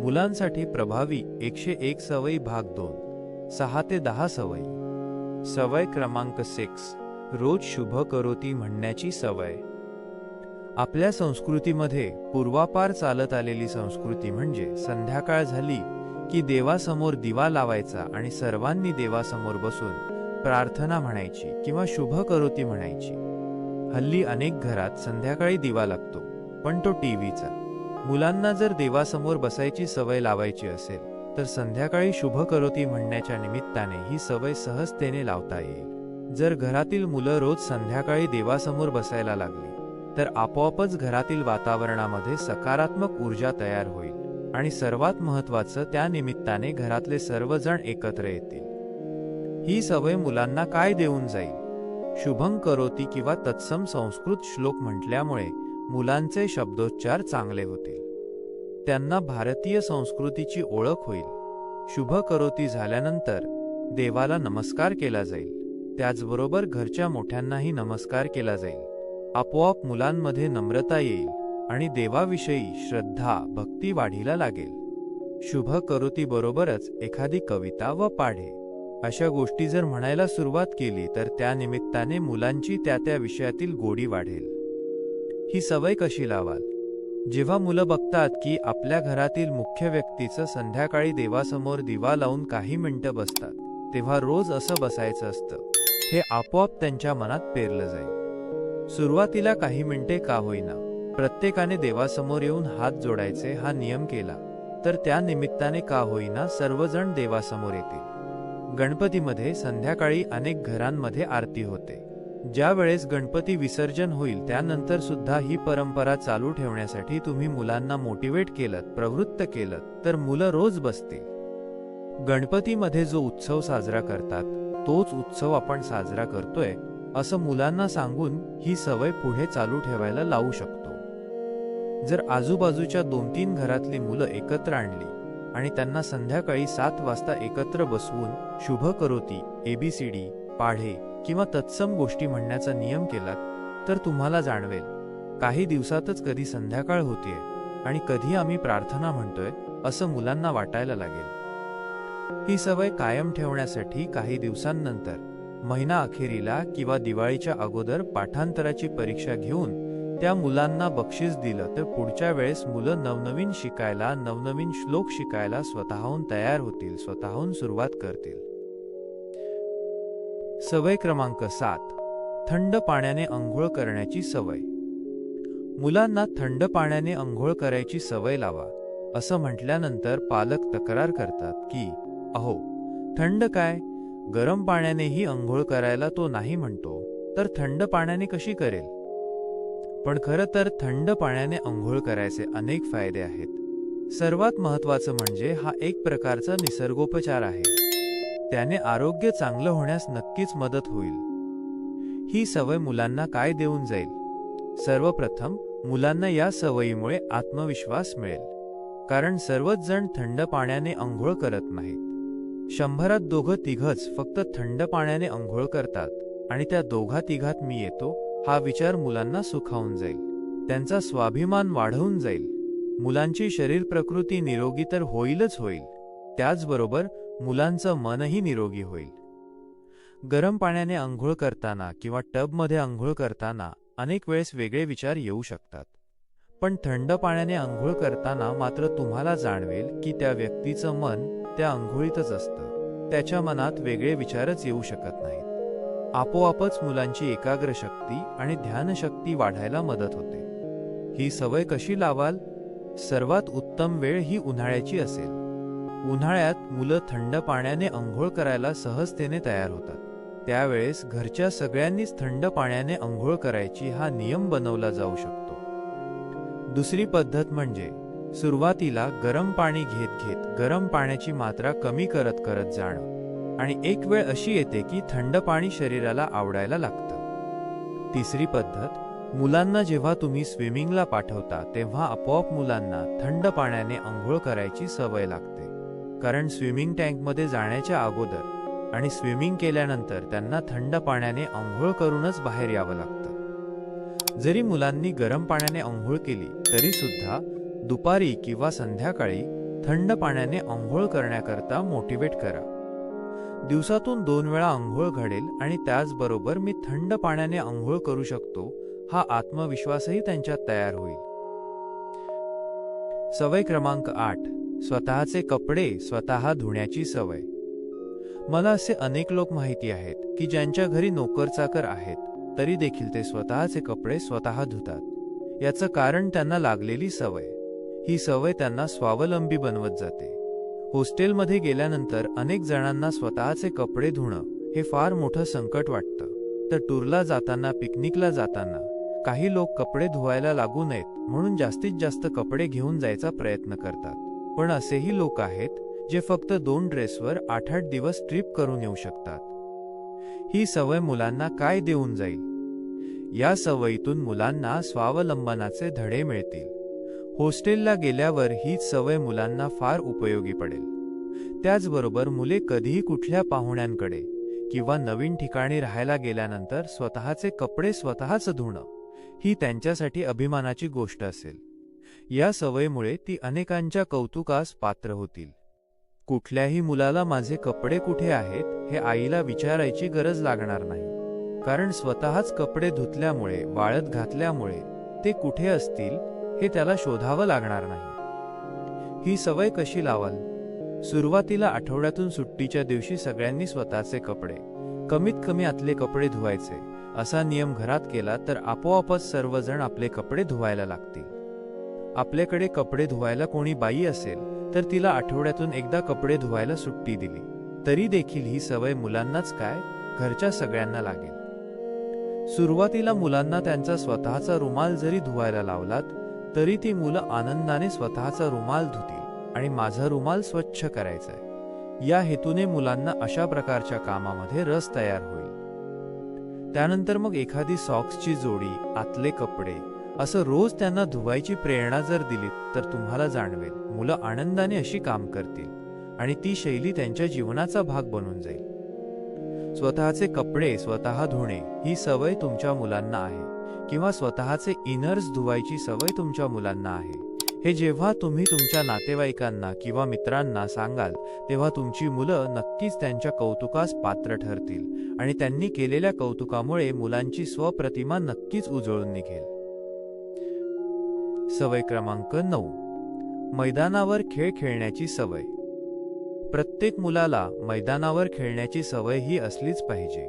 मुलांसाठी प्रभावी 101 सवयी भाग 2 6 ते 10 सवयी। सवय क्रमांक 6 रोज शुभ करोती म्हणण्याची सवय। आपल्या संस्कृतीमध्ये पूर्वापार चालत आलेली संस्कृती म्हणजे संध्याकाळ झाली की देवासमोर दिवा लावायचा आणि सर्वांनी देवासमोर बसून प्रार्थना म्हणायची किंवा शुभ करोती म्हणायची। हल्ली अनेक घरात संध्याकाळी दिवा लागतो, पण तो टीव्हीचा। मुलांना जर देवासमोर बसायची सवय लावायची असेल तर संध्याकाळी शुभ करोती म्हणण्याच्या निमित्ताने ही सवय सहजतेने लावता येईल। जर घरातील मुलं रोज संध्याकाळी देवासमोर बसायला लागली तर आपोआपच घरातील वातावरणामध्ये सकारात्मक ऊर्जा तयार होईल आणि सर्वात महत्त्वाचं, त्या निमित्ताने घरातले सर्वजण एकत्र येतील। ही सवय मुलांना काय देऊन जाईल? शुभं करोती किंवा तत्सम संस्कृत श्लोक म्हटल्यामुळे मुलांचे शब्दोच्चार चांगले होतील, त्यांना भारतीय संस्कृतीची ओळख होईल। शुभ करोती झाल्यानंतर देवाला नमस्कार केला जाईल, त्याचबरोबर घरच्या मोठ्यांनाही नमस्कार केला जाईल। आपोआप मुलांमध्ये नम्रता येईल आणि देवाविषयी श्रद्धा भक्ती वाढीला लागेल। शुभ करोती बरोबरच एखादी कविता व पाढे अशा गोष्टी जर म्हणायला सुरुवात केली तर त्या निमित्ताने मुलांची त्या विषयातील गोडी वाढेल। ही सवय कशी लावाल? जेव्हा मुलं बघतात की आपल्या घरातील मुख्य व्यक्तीचं संध्याकाळी देवासमोर दिवा लावून काही मिनिटं बसतात, तेव्हा रोज असं बसायचं असतं, हे आपोआप त्यांच्या मनात पेरलं जाईल। सुरुवातीला काही मिनिटे का होईना प्रत्येकाने देवासमोर येऊन हात जोडायचे हा नियम केला तर त्या निमित्ताने का होईना सर्वजण देवासमोर येतील। गणपतीमध्ये संध्याकाळी अनेक घरांमध्ये आरती होते। ज्या वेळेस गणपती विसर्जन होईल त्यानंतर सुद्धा ही परंपरा चालू ठेवण्यासाठी तुम्ही मुलांना मोटिवेट केलं, प्रवृत्त केलं तर मुलं रोज बसतील। गणपतीमध्ये जो उत्सव साजरा करतात तोच उत्सव आपण साजरा करतोय असं मुलांना सांगून ही सवय पुढे चालू ठेवायला लावू शकतो। जर आजूबाजूच्या 2-3 घरातली मुलं एकत्र आणली आणि त्यांना संध्याकाळी 7 वाजता एकत्र बसवून शुभ करोती, ABCD, पाढे किंवा तत्सम गोष्टी म्हणण्याचा नियम केलात तर तुम्हाला जाणवेल काही दिवसातच कधी संध्याकाळ होतीये आणि कधी आम्ही प्रार्थना म्हणतोय असं मुलांना वाटायला लागेल। ही सवय कायम ठेवण्यासाठी काही दिवसांनंतर महिना अखेरीला किंवा दिवाळीच्या अगोदर पाठांतराची परीक्षा घेऊन त्या मुलांना बक्षीस दिलं तर पुढच्या वेळेस मुलं नवनवीन शिकायला, नवनवीन श्लोक शिकायला स्वतःहून तयार होतील, स्वतःहून सुरुवात करतील। सवय क्रमांक 7 थंड पाण्याने अंघोळ करण्याची सवय। मुलांना थंड पाण्याने अंघोळ करायची सवय लावा असं म्हटल्यानंतर पालक तक्रार करतात की अहो, थंड काय, गरम पाण्यानेही अंघोळ करायला तो नाही म्हणतो, तर थंड पाण्याने कशी करेल? पण खरं तर थंड पाण्याने अंघोळ करायचे अनेक फायदे आहेत। सर्वात महत्त्वाचं म्हणजे हा एक प्रकारचा निसर्गोपचार आहे, त्याने आरोग्य चांगलं होण्यास नक्कीच मदत होईल। ही सवय मुलांना काय देऊन जाईल? सर्वप्रथम मुलांना या सवयीमुळे आत्मविश्वास मिळेल, कारण सर्वच जण थंड पाण्याने अंघोळ करत नाहीत। 100त 2-3च फक्त थंड पाण्याने अंघोळ करतात आणि त्या 2-3घात मी येतो हा विचार मुलांना सुखावून जाईल, त्यांचा स्वाभिमान वाढवून जाईल। मुलांची शरीर प्रकृती निरोगी तर होईलच होईल, त्याचबरोबर मुलांचं मनही निरोगी होईल। गरम पाण्याने अंघोळ करताना किंवा टबमध्ये अंघोळ करताना अनेक वेळेस वेगळे विचार येऊ शकतात, पण थंड पाण्याने अंघोळ करताना मात्र तुम्हाला जाणवेल की त्या व्यक्तीचं मन त्या अंघोळीतच असतं, त्याच्या मनात वेगळे विचारच येऊ शकत नाहीत। आपोआपच मुलांची एकाग्रशक्ती आणि ध्यानशक्ती वाढायला मदत होते। ही सवय कशी लावाल? सर्वात उत्तम वेळ ही उन्हाळ्याची असेल। उन्हाळ्यात मुलं थंड पाण्याने अंघोळ करायला सहजतेने तयार होतात, त्यावेळेस घरच्या सगळ्यांनीच थंड पाण्याने अंघोळ करायची हा नियम बनवला जाऊ शकतो। दुसरी पद्धत म्हणजे सुरुवातीला गरम पाणी घेत गरम पाण्याची मात्रा कमी करत जाणं आणि एक वेळ अशी येते की थंड पाणी शरीराला आवडायला लागतं। तिसरी पद्धत, मुलांना जेव्हा तुम्ही स्विमिंगला पाठवता तेव्हा आपोआप मुलांना थंड पाण्याने अंघोळ करायची सवय लागते, कारण स्विमिंग टँकमध्ये जाण्याच्या अगोदर आणि स्विमिंग केल्यानंतर त्यांना थंड पाण्याने अंघोळ करूनच बाहेर यावं लागतं। जरी मुलांनी गरम पाण्याने अंघोळ केली तरी सुद्धा दुपारी किंवा संध्याकाळी थंड पाण्याने अंघोळ करण्याकरता मोटिवेट करा. दिवसातून 2 वेळा अंघोळ घडेल आणि त्याचबरोबर मी थंड पाण्याने अंघोळ करू शकतो हा आत्मविश्वासही त्यांच्यात तयार होईल. सवय क्रमांक 8. स्वतःचे कपडे स्वतः धुण्याची सवय. मला असे अनेक लोक माहिती आहेत की ज्यांच्या घरी नोकरचाकर आहेत तरी देखील ते स्वतःचे कपडे स्वतः धुतात. याचं कारण त्यांना लागलेली सवय. ही सवय त्यांना स्वावलंबी बनवत जाते. हॉस्टेलमध्ये गेल्यानंतर अनेक जणांना स्वतःचे कपडे धुणं हे फार मोठं संकट वाटतं. तर टूरला जाताना, पिकनिकला जाताना काही लोक कपडे धुवायला लागू नयेत म्हणून जास्तीत जास्त कपडे घेऊन जायचा प्रयत्न करतात. पण असेही लोक आहेत जे फक्त 2 ड्रेसवर 8-8 दिवस ट्रिप करून येऊ शकतात. ही सवय मुलांना काय देऊन जाईल? या सवयीतून मुलांना स्वावलंबनाचे धडे मिळतील. हॉस्टेलला गेल्यावर हीच सवय मुलांना फार उपयोगी पडेल. त्याचबरोबर मुले कधीही कुठल्या पाहुण्यांकडे किंवा नवीन ठिकाणी राहायला गेल्यानंतर स्वतःचे कपडे स्वतःच धुणं ही त्यांच्यासाठी अभिमानाची गोष्ट असेल. या सवयीमुळे ती अनेकांच्या कौतुकास पात्र होतील. कुठल्याही मुलाला माझे कपडे कुठे आहेत हे आईला विचारायची गरज लागणार नाही. कारण स्वतःच कपडे धुतल्यामुळे, वाळत घातल्यामुळे ते कुठे असतील हे त्याला शोधावं लागणार नाही. ही सवय कशी लावाल? सुरुवातीला आठवड्यातून सुट्टीच्या दिवशी सगळ्यांनी स्वतःचे कपडे, कमीत कमी आतले कपडे धुवायचे असा नियम घरात केला तर आपोआपच सर्वजण आपले कपडे धुवायला लागतील. आपल्याकडे कपडे धुवायला कोणी बाई असेल तर तिला आठवड्यातून एकदा कपडे धुवायला सुट्टी दिली तरी देखील ही सवय मुलांनाच काय, घरच्या सगळ्यांना लागेल. सुरुवातीला मुलांना त्यांचा स्वतःचा रुमाल जरी धुवायला लावलात तरी ती मुलं आनंदाने स्वतःचा रुमाल धुतील आणि माझा रुमाल स्वच्छ करायचाय या हेतूने मुलांना अशा प्रकारच्या कामामध्ये रस तयार होईल. त्यानंतर मग एखादी सॉक्सची जोडी, आतले कपडे असं रोज त्यांना धुवायची प्रेरणा जर दिलीत तर तुम्हाला जाणवेल मुलं आनंदाने अशी काम करतील आणि ती शैली त्यांच्या जीवनाचा भाग बनून जाईल. स्वतःचे कपडे स्वतः धुणे ही सवय तुमच्या मुलांना आहे किंवा स्वतःचे इनर्स धुवायची सवय तुमच्या मुलांना आहे हे जेव्हा तुम्ही तुमच्या नातेवाईकांना किंवा मित्रांना सांगाल तेव्हा तुमची मुलं नक्कीच त्यांच्या कौतुकास पात्र ठरतील आणि त्यांनी केलेल्या कौतुकामुळे मुलांची स्वप्रतिमा नक्कीच उजळून निघेल. सवय क्रमांक 9. मैदानावर खेळ खेळण्याची सवय. प्रत्येक मुलाला मैदानावर खेळण्याची सवय ही असलीच पाहिजे.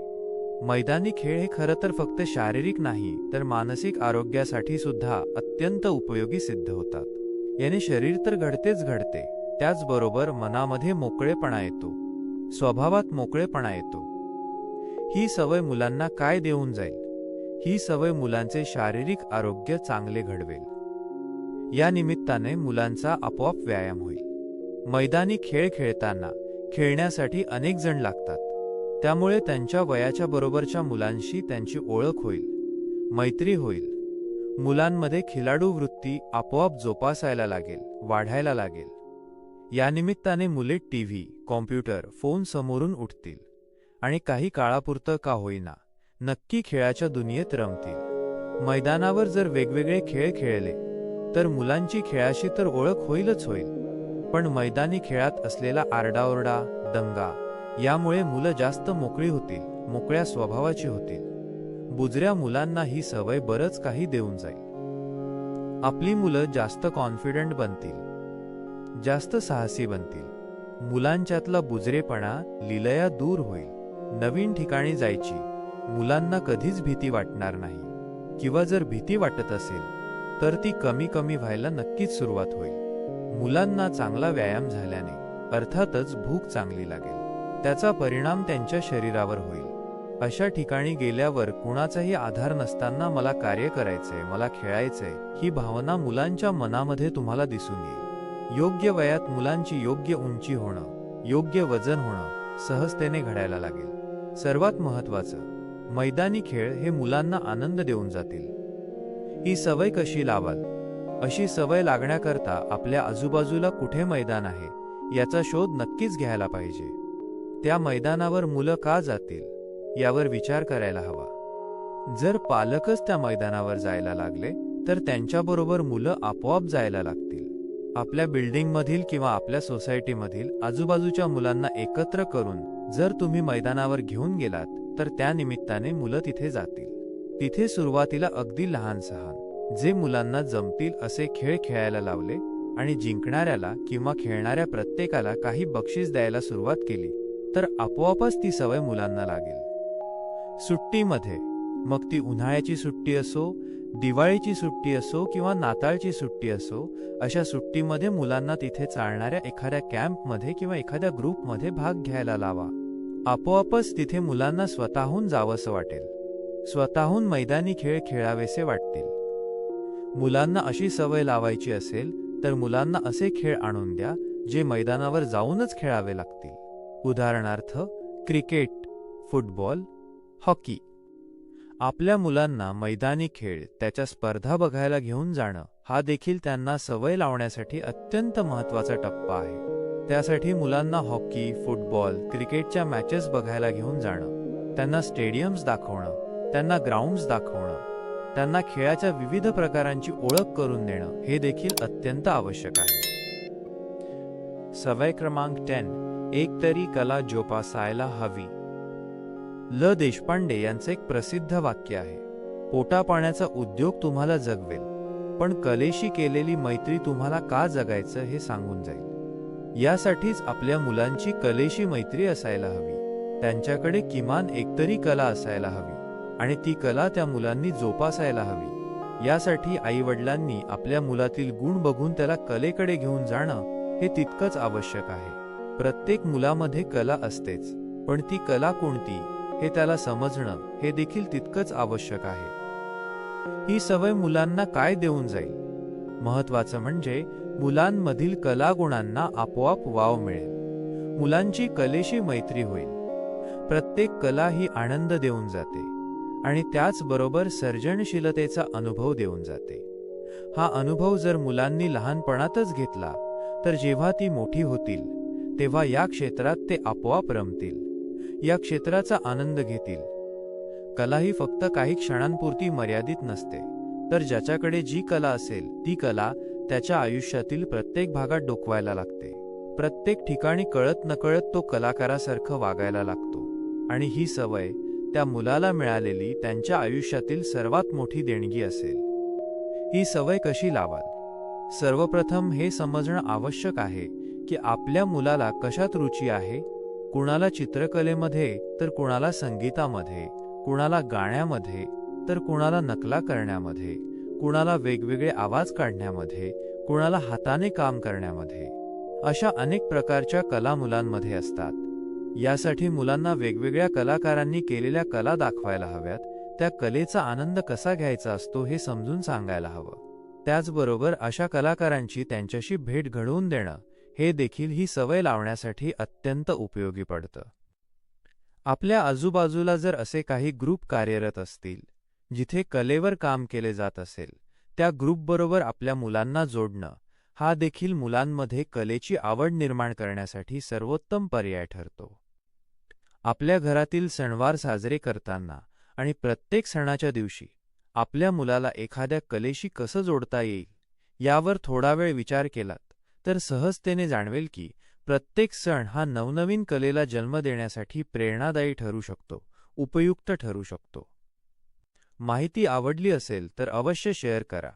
मैदानी खेळ हे खरं तर फक्त शारीरिक नाही तर मानसिक आरोग्यासाठी सुद्धा अत्यंत उपयोगी सिद्ध होतात. याने शरीर तर घडतेच घडते, त्याचबरोबर मनामध्ये मोकळेपणा येतो, स्वभावात मोकळेपणा येतो. ही सवय मुलांना काय देऊन जाईल? ही सवय मुलांचे शारीरिक आरोग्य चांगले घडवेल. या निमित्ताने मुलांचा आपोआप व्यायाम होईल. मैदानी खेळ खेळताना खेळण्यासाठी अनेक जण लागतात. त्यामुळे त्यांच्या वयाच्या बरोबरच्या मुलांशी त्यांची ओळख होईल, मैत्री होईल. मुलांमध्ये खिलाडू वृत्ती आपोआप जोपासायला लागेल, वाढायला लागेल. या निमित्ताने मुले टीव्ही, कॉम्प्युटर, फोन समोरून उठतील आणि काही काळापुरतं का होईना नक्की खेळाच्या दुनियेत रमतील. मैदानावर जर वेगवेगळे खेळ खेळले तर मुलांची खेळाशी तर ओळख होईलच होईल, पण मैदानी खेळात असलेला आरडाओरडा, दंगा यामुळे मुलं जास्त मोकळी होतील, मोकळ्या स्वभावाची होतील. बुजऱ्या मुलांना ही सवय बरंच काही देऊन जाईल. आपली मुलं जास्त कॉन्फिडंट बनतील, जास्त साहसी बनतील. मुलांच्यातला बुजरेपणा लीलया दूर होईल. नवीन ठिकाणी जायची मुलांना कधीच भीती वाटणार नाही किंवा जर भीती वाटत असेल तर ती कमी कमी व्हायला नक्कीच सुरुवात होईल. मुलांना चांगला व्यायाम झाल्याने अर्थातच भूक चांगली लागेल, त्याचा परिणाम त्यांच्या शरीरावर होईल. अशा ठिकाणी गेल्यावर कुणाचाही आधार नसताना मला कार्य करायचंय, मला खेळायचंय ही भावना मुलांच्या मनामध्ये तुम्हाला दिसून येईल. योग्य वयात मुलांची योग्य उंची होणं, योग्य वजन होणं सहजतेने घडायला लागेल. सर्वात महत्त्वाचं, मैदानी खेळ हे मुलांना आनंद देऊन जातील. ही सवय कशी लावाल? अशी सवय लागण्याकरता आपल्या आजूबाजूला कुठे मैदान आहे याचा शोध नक्कीच घ्यायला पाहिजे. त्या मैदानावर मुलं का जातील यावर विचार करायला हवा. जर पालकच त्या मैदानावर जायला लागले तर त्यांच्याबरोबर मुलं आपोआप जायला लागतील. आपल्या बिल्डिंगमधील किंवा आपल्या सोसायटीमधील आजूबाजूच्या मुलांना एकत्र करून जर तुम्ही मैदानावर घेऊन गेलात तर त्या निमित्ताने मुलं तिथे जातील. तिथे सुरुवातीला अगदी लहान सहान जे मुलांना जमतील असे खेळ खेळायला लावले आणि जिंकणाऱ्याला किंवा खेळणाऱ्या प्रत्येकाला काही बक्षीस द्यायला सुरुवात केली तर आपोआपच ती सवय मुलांना लागेल. सुट्टीमध्ये, मग ती उन्हाळ्याची सुट्टी असो, दिवाळीची सुट्टी असो किंवा नाताळची सुट्टी असो, अशा सुट्टीमध्ये मुलांना तिथे चालणाऱ्या एखाद्या कॅम्पमध्ये किंवा एखाद्या ग्रुपमध्ये भाग घ्यायला लावा. आपोआपच तिथे मुलांना स्वतःहून जावंसं वाटेल, स्वतःहून मैदानी खेळ खेळावेसे वाटतील. मुलांना अशी सवय लावायची असेल तर मुलांना असे खेळ आणून द्या जे मैदानावर जाऊनच खेळावे लागतील. उदाहरणार्थ क्रिकेट, फुटबॉल, हॉकी. आपल्या मुलांना मैदानी खेळ, त्याच्या स्पर्धा बघायला घेऊन जाणं हा देखील त्यांना सवय लावण्यासाठी अत्यंत महत्त्वाचा टप्पा आहे. त्यासाठी मुलांना हॉकी, फुटबॉल, क्रिकेटच्या मॅचेस बघायला घेऊन जाणं, त्यांना स्टेडियम्स दाखवणं, त्यांना ग्राउंड्स दाखवणं, त्यांना खेळाच्या विविध प्रकारांची ओळख करून देणं हे देखील अत्यंत आवश्यक आहे. सवय क्रमांक 10. एकतरी कला जोपासायला हवी. ल. देशपांडे यांचे एक प्रसिद्ध वाक्य आहे, पोटापाण्याचा उद्योग तुम्हाला जगवेल, पण कलेशी केलेली मैत्री तुम्हाला का जगायचं हे सांगून जाईल. यासाठीच आपल्या मुलांची कलेशी मैत्री असायला हवी. त्यांच्याकडे किमान एकतरी कला असायला हवी आणि ती कला त्या मुलांनी जोपासायला हवी. यासाठी आईवडिलांनी आपल्या मुलातील गुण बघून त्याला कलेकडे घेऊन जाणं हे तितकंच आवश्यक आहे. प्रत्येक मुलामध्ये कला असतेच, पण ती कला कोणती हे त्याला समजणं हे देखील तितकंच आवश्यक आहे. ही सवय मुलांना काय देऊन जाईल? महत्त्वाचं म्हणजे मुलांमधील कलागुणांना आपोआप वाव मिळेल. मुलांची कलेशी मैत्री होईल. प्रत्येक कला ही आनंद देऊन जाते आणि त्याचबरोबर सर्जनशीलतेचा अनुभव देऊन जाते. हा अनुभव जर मुलांनी लहानपणातच घेतला तर जेव्हा ती मोठी होतील तेव्हा या क्षेत्रात ते आपोआप रमतील, या क्षेत्राचा आनंद घेतील. कला ही फक्त काही क्षणांपुरती मर्यादित नसते, तर ज्याच्याकडे जी कला असेल ती कला त्याच्या आयुष्यातील प्रत्येक भागात डोकवायला लागते. प्रत्येक ठिकाणी कळत नकळत तो कलाकारासारखं वागायला लागतो आणि ही सवय त्या मुलाला मिळालेली त्यांच्या आयुष्यातील सर्वात मोठी देणगी असेल. ही सवय कशी लावाल? सर्वप्रथम हे समजणं आवश्यक आहे की आपल्या मुलाला कशात रुची आहे. कुणाला चित्रकलेमध्ये तर कुणाला संगीतामध्ये, कुणाला गाण्यामध्ये तर कुणाला नकला करण्यामध्ये, कुणाला वेगवेगळे आवाज काढण्यामध्ये, कुणाला हाताने काम करण्यामध्ये. अशा अनेक प्रकारच्या कला मुलांमध्ये असतात. यासाठी मुलांना वेगवेगळ्या कलाकारांनी केलेल्या कला दाखवायला हव्यात. त्या कलेचा आनंद कसा घ्यायचा असतो हे समजून सांगायला हवं. त्याचबरोबर अशा कलाकारांची त्यांच्याशी भेट घडवून देणं हे देखील ही सवय लावण्यासाठी अत्यंत उपयोगी पडतं. आपल्या आजूबाजूला जर असे काही ग्रुप कार्यरत असतील जिथे कलेवर काम केले जात असेल, त्या ग्रुपबरोबर आपल्या मुलांना जोडणं हा देखील मुलांमध्ये कलेची आवड निर्माण करण्यासाठी सर्वोत्तम पर्याय ठरतो. आपल्या घरातील सणवार साजरे करताना आणि प्रत्येक सणाच्या दिवशी आपल्या मुलाला एखाद्या कलेशी कसं जोडता येईल यावर थोडा वेळ विचार केलात तर सहजतेने जाणवेल की प्रत्येक सण हा नवनवीन कलेला जन्म देण्यासाठी प्रेरणादायी ठरू शकतो, उपयुक्त ठरू शकतो. माहिती आवडली असेल तर अवश्य शेअर करा.